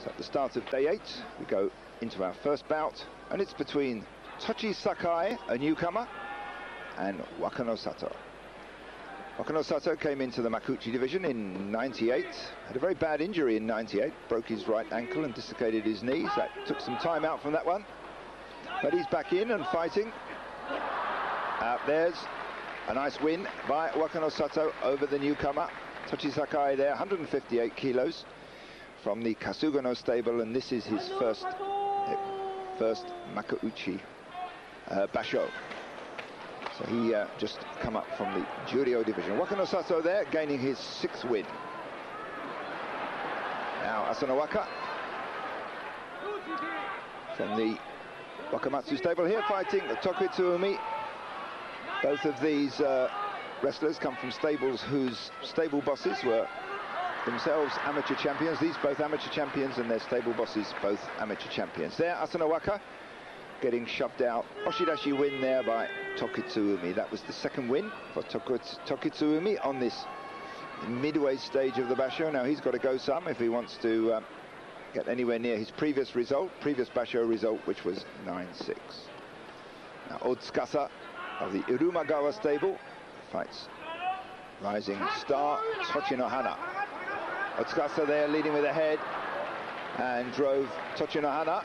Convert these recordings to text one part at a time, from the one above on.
So at the start of day 8, we go into our first bout, and it's between Tochisakae, a newcomer, and Wakanosato. Wakanosato came into the Makuuchi division in '98, had a very bad injury in '98, broke his right ankle and dislocated his knees. That took some time out from that one, but he's back in and fighting. There's a nice win by Wakanosato over the newcomer Tochisakae there, 158 kilos from the Kasugano stable, and this is his first Makuuchi basho. So he just come up from the Juryo division. Wakanosato there, gaining his 6th win. Now Asanowaka from the Wakamatsu stable here, fighting Tokitsuumi. Both of these wrestlers come from stables whose stable bosses were themselves amateur champions. These both amateur champions, and their stable bosses both amateur champions. There, Asanowaka getting shoved out. Oshidashi win there by Tokitsuumi. That was the 2nd win for Tokitsuumi on this midway stage of the basho. Now he's got to go some if he wants to get anywhere near his previous basho result, which was 9-6. Now Otsukasa of the Irumagawa stable fights rising star Tochinohana. Otsukasa there leading with a head and drove Tochinohana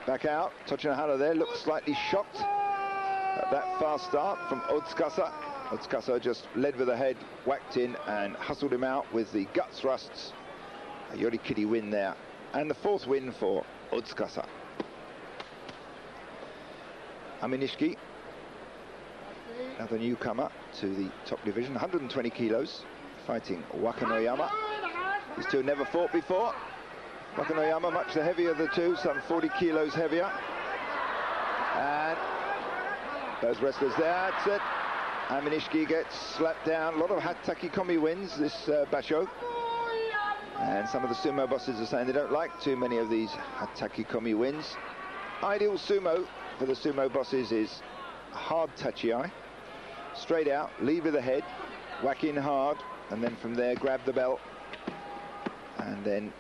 back out. Tochinohana there looked slightly shocked at that fast start from Otsukasa. Otsukasa just led with a head, whacked in and hustled him out with the gut thrusts. A yorikiri win there, and the 4th win for Otsukasa. Aminishiki, another newcomer to the top division, 120 kilos, fighting Wakanoyama. These two never fought before. Wakanoyama, much the heavier of the two, some 40 kilos heavier. And those wrestlers there, that's it. Aminishiki gets slapped down. A lot of hatakikomi wins this basho. And some of the sumo bosses are saying they don't like too many of these hatakikomi wins. Ideal sumo for the sumo bosses is hard tachi-ai. Straight out, lead with the head, whack in hard, and then from there grab the belt, and then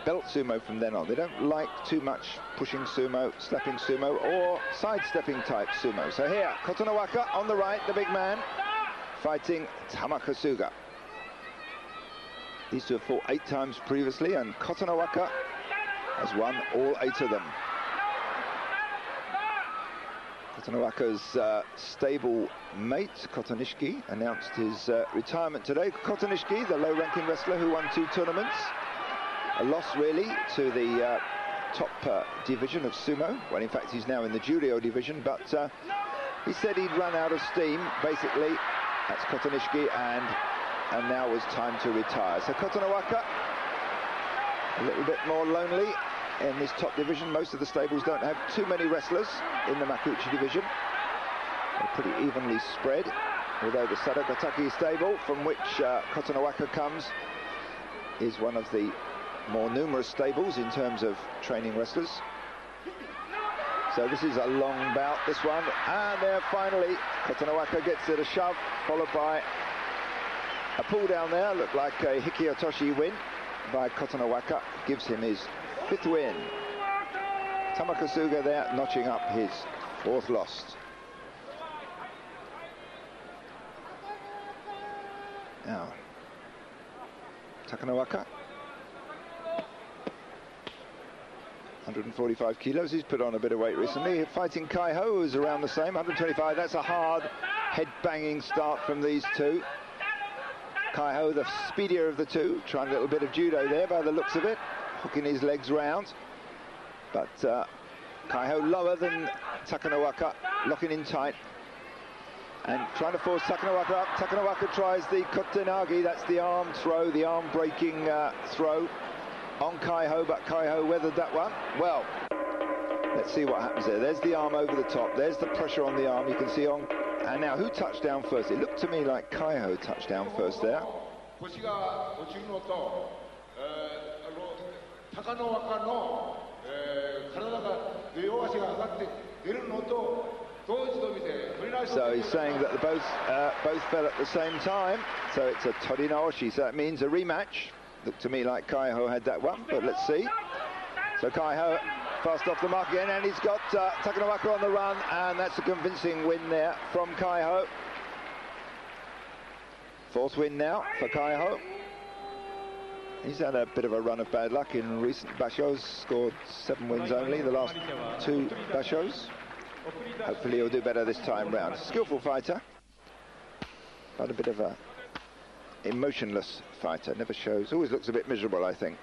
belt sumo from then on. They don't like too much pushing sumo, slapping sumo, or sidestepping type sumo. So here, Kotonowaka on the right, the big man, fighting Tamakasuga. These two have fought 8 times previously, and Kotonowaka has won all 8 of them. Kotonowaka's stable mate, Kotonishiki, announced his retirement today. Kotonishiki, the low-ranking wrestler who won 2 tournaments. A loss, really, to the top division of sumo. Well, in fact, he's now in the Juryo division, but he said he'd run out of steam, basically. That's Kotonishiki, and now was time to retire. So Kotonowaka, a little bit more lonely in this top division. Most of the stables don't have too many wrestlers in the Makuuchi division. They're pretty evenly spread, although the Sadogataki stable, from which Kotonowaka comes, is one of the more numerous stables in terms of training wrestlers. So this is a long bout, this one, and there finally Kotonowaka gets it a shove, followed by a pull down there. Looked like a Hikiotoshi win by Kotonowaka, gives him his 5th win. Tamakasuga there notching up his 4th loss. Now Takanowaka, 145 kilos, he's put on a bit of weight recently. Fighting Kaiho, who's around the same, 125. That's a hard head-banging start from these two. Kaiho, the speedier of the two, trying a little bit of judo there by the looks of it, hooking his legs round. But Kaiho lower than Takanowaka, locking in tight and trying to force Takanowaka up. Takanowaka tries the kotenagi, that's the arm throw, the arm breaking throw on Kaiho, but Kaiho weathered that one. Well, let's see what happens there. There's the arm over the top, there's the pressure on the arm, you can see on. And now who touched down first? It looked to me like Kaiho touched down first there. So he's saying that both fell at the same time, so it's a torinaoshi, so that means a rematch. Looked to me like Kaiho had that one, but let's see. So Kaiho fast off the mark again, and he's got Takanowaka on the run, and that's a convincing win there from Kaiho. Fourth win now for Kaiho. He's had a bit of a run of bad luck in recent bashos, scored 7 wins only the last 2 bashos. Hopefully he'll do better this time round. Skillful fighter, but a bit of a emotionless fighter, never shows, always looks a bit miserable, I think.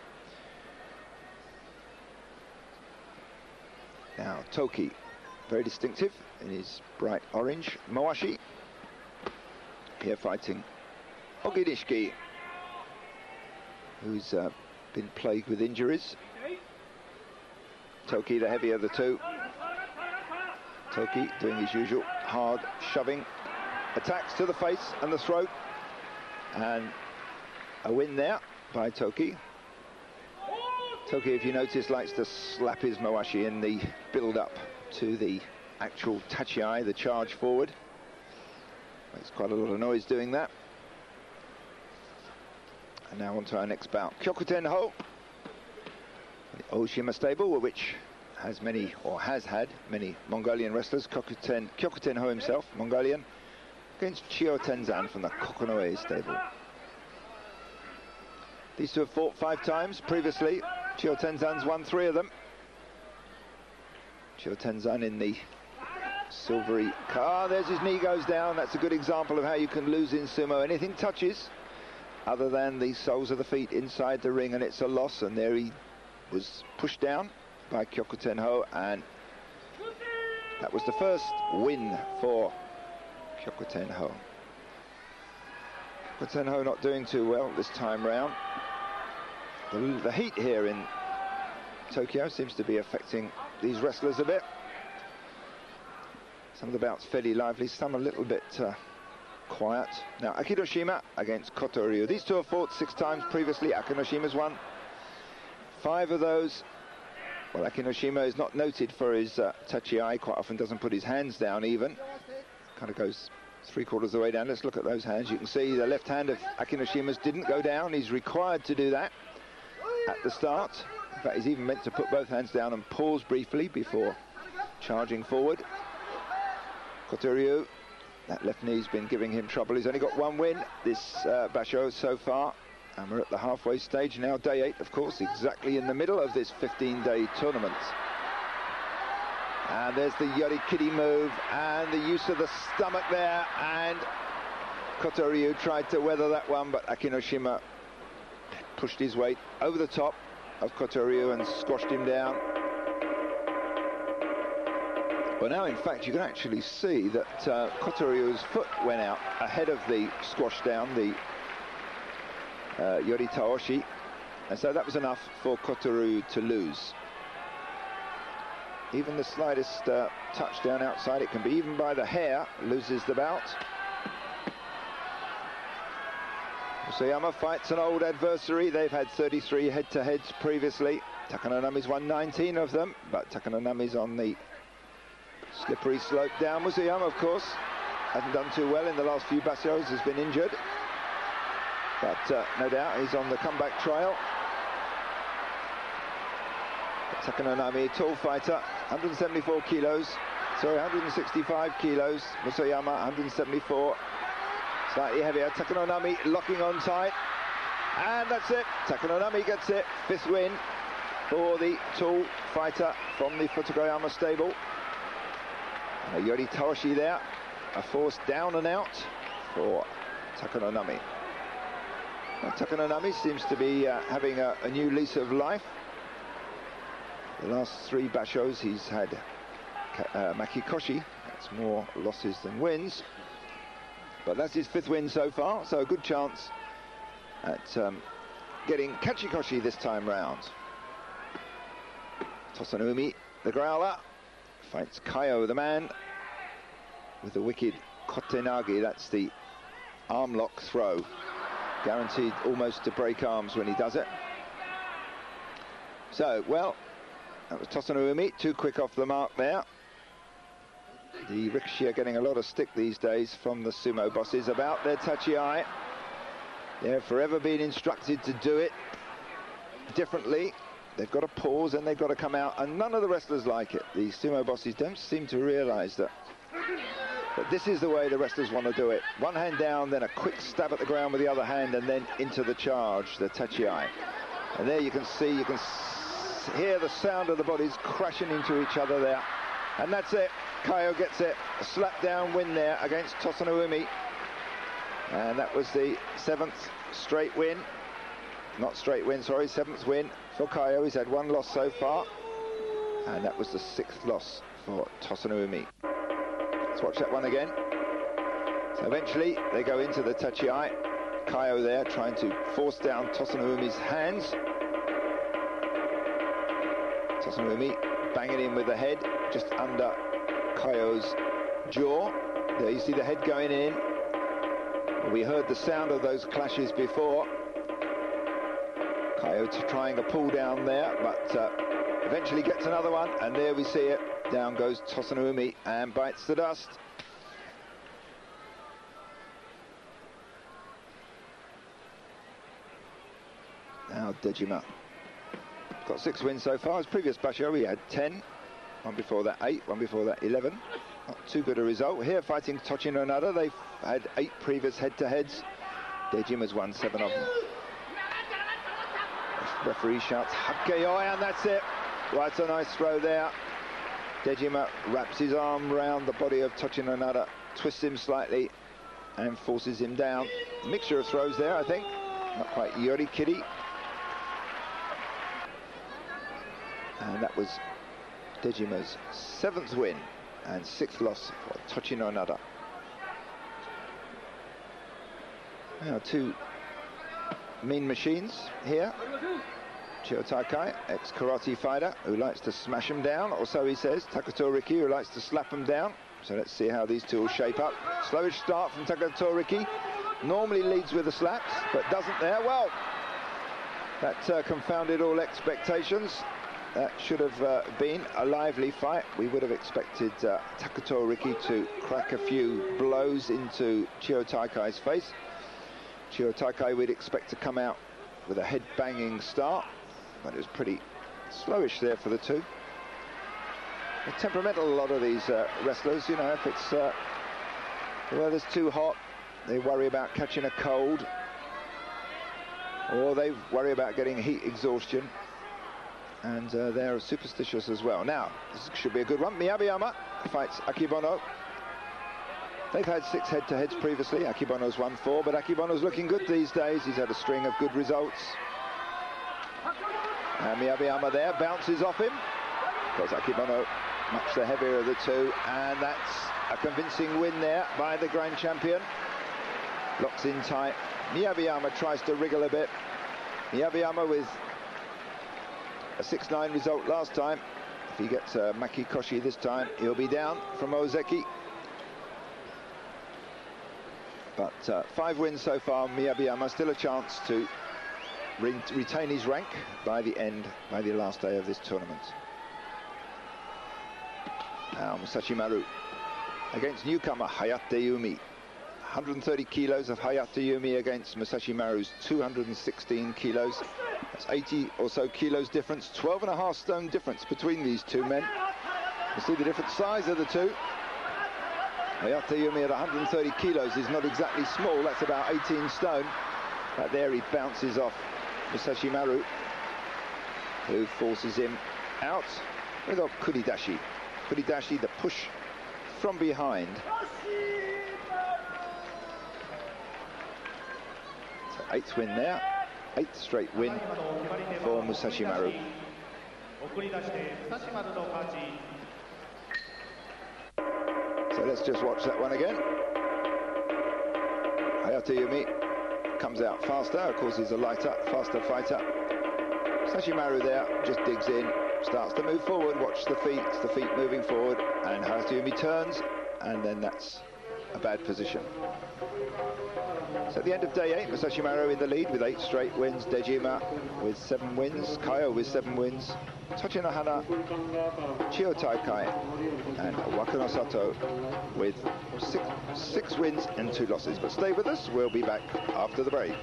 Now Toki, very distinctive in his bright orange mawashi, here fighting Oginishiki, who's been plagued with injuries. Toki, the heavier of the two. Toki doing his usual hard shoving attacks to the face and the throat, and a win there by Toki. Toki, if you notice, likes to slap his mawashi in the build-up to the actual tachiai, the charge forward. Makes quite a lot of noise doing that. And now on to our next bout. Kyokutenho, the Oshima stable, which has many, or has had many, Mongolian wrestlers. Kyokutenho himself, Mongolian, against Chiyotenzan from the Kokonoe stable. These two have fought 5 times previously. Chiyotenzan's won 3 of them. Chiyotenzan in the silvery car. There's his knee goes down. That's a good example of how you can lose in sumo. Anything touches other than the soles of the feet inside the ring, and it's a loss. And there he was pushed down by Kyokutenho, and that was the first win for Kyokutenho. Kyokutenho not doing too well this time round. The heat here in Tokyo seems to be affecting these wrestlers a bit. Some of the bouts fairly lively, some a little bit quiet. Now Akinoshima against Kotoryu. These two have fought 6 times previously. Akinoshima's won 5 of those. Well, Akinoshima is not noted for his tachiai, quite often doesn't put his hands down even. Kind of goes 3/4 of the way down. Let's look at those hands. You can see the left hand of Akinoshima's didn't go down. He's required to do that at the start. In fact, he's even meant to put both hands down and pause briefly before charging forward. Kotoryu, that left knee's been giving him trouble. He's only got 1 win this basho so far, and we're at the halfway stage now, day 8 of course, exactly in the middle of this 15-day tournament. And there's the yorikiri move and the use of the stomach there, and Kotoryu tried to weather that one, but Akinoshima pushed his weight over the top of Kotoryu and squashed him down. Well, now in fact you can actually see that Kotoryu's foot went out ahead of the squash down, the yoritaoshi, and so that was enough for Kotoryu to lose. Even the slightest touchdown outside, it can be even by the hair, loses the bout. Musoyama fights an old adversary. They've had 33 head-to-heads previously. Takanonami's won 19 of them, but Takanonami's on the slippery slope down. Musoyama, of course, hasn't done too well in the last few bashos, has been injured. But no doubt he's on the comeback trail. Takanonami, tall fighter, 174 kilos. Sorry, 165 kilos. Musoyama, 174. Slightly heavier. Takanonami locking on tight. And that's it. Takanonami gets it. 5th win for the tall fighter from the Fukuyama stable. And a yoritaoshi there. A force down and out for Takanonami. Well, Takanonami seems to be having a new lease of life. The last 3 bashos he's had makikoshi. That's more losses than wins. But that's his 5th win so far, so a good chance at getting kachikoshi this time round. Tosanoumi, the growler, fights Kaio, the man, with the wicked kotenage. That's the arm lock throw. Guaranteed almost to break arms when he does it. So, well, that was Tosanoumi, too quick off the mark there. The Rikishi are getting a lot of stick these days from the sumo bosses about their tachiai. They've forever been instructed to do it differently. they've got to pause and they've got to come out, and none of the wrestlers like it. The sumo bosses don't seem to realise that. But this is the way the wrestlers want to do it. One hand down, then a quick stab at the ground with the other hand, and then into the charge, the tachiai. And there you can see, hear the sound of the bodies crashing into each other there. And that's it. Kaiho gets it. A slap down win there against Tosanoumi. And that was the 7th straight win. Not straight win, sorry, 7th win for Kaiho. He's had 1 loss so far. And that was the 6th loss for Tosanoumi. Let's watch that one again. So eventually they go into the tachiai. Kaiho there trying to force down Tosanoumi's hands. Tosanoumi banging in with the head just under Kaiho's jaw. There you see the head going in. We heard the sound of those clashes before. Kaiho trying a pull down there, but eventually gets another one, and there we see it. Down goes Tosanoumi and bites the dust. Now Dejima. Got 6 wins so far. His previous basho he had 10. One before that 8, one before that 11. Not too good a result. Here fighting Tochinohana, they've had 8 previous head-to-heads. Dejima's won 7 of them. The referee shouts Hakkeoi, and that's it. Right, a nice throw there. Dejima wraps his arm round the body of Tochinohana, twists him slightly and forces him down. Mixture of throws there, I think. Not quite yorikiri. And that was Dejima's 7th win and 6th loss for Tochinohana. Now 2 mean machines here. Chiyotakae, ex-karate fighter, who likes to smash him down, or so he says. Takato Riki, who likes to slap him down. So let's see how these two will shape up. Slowish start from Takato Riki. Normally leads with the slaps, but doesn't there. Well, that confounded all expectations. That should have been a lively fight. We would have expected Takato Riki to crack a few blows into Chiyotakae's face. Chiyotakae we'd expect to come out with a head-banging start, but it was pretty slowish there for the two. They're temperamental, a lot of these wrestlers, you know, if it's the weather's too hot, they worry about catching a cold, or they worry about getting heat exhaustion, and they're superstitious as well. Now, this should be a good one. Miyabiyama fights Akibono. They've had 6 head-to-heads previously. Akibono's won 4, but Akibono's looking good these days. He's had a string of good results. And Miyabiyama there bounces off him, because Akibono much the heavier of the two, and that's a convincing win there by the grand champion. Locks in tight. Miyabiyama tries to wriggle a bit. Miyabiyama with a 6-9 result last time. If he gets Maki Koshi this time, he'll be down from Ozeki. But 5 wins so far. Miyabiyama still a chance to retain his rank by the last day of this tournament. Now Musashi Maru against newcomer Hayate Yumi. 130 kilos of Hayate Yumi against Musashi Maru's 216 kilos. That's 80 or so kilos difference. 12.5 stone difference between these two men. You see the different size of the two. Hayate Yumi at 130 kilos is not exactly small. That's about 18 stone. But there he bounces off Musashi Maru, who forces him out with okuridashi. Okuridashi, the push from behind. So 8th win there, 8th straight win for Musashi Maru. So let's just watch that one again. Hayate Yumi comes out faster. Of course, he's a lighter, faster fighter. Musashi Maru there just digs in, starts to move forward. Watch the feet, it's the feet moving forward, and Hayate Yumi turns, and then that's a bad position. So at the end of day 8, Musashi Maru in the lead with 8 straight wins. Dejima with 7 wins. Kaiho with 7 wins. Tochinohana, Chiyotakae, and Wakanosato with 6 wins and 2 losses. But stay with us, we'll be back after the break.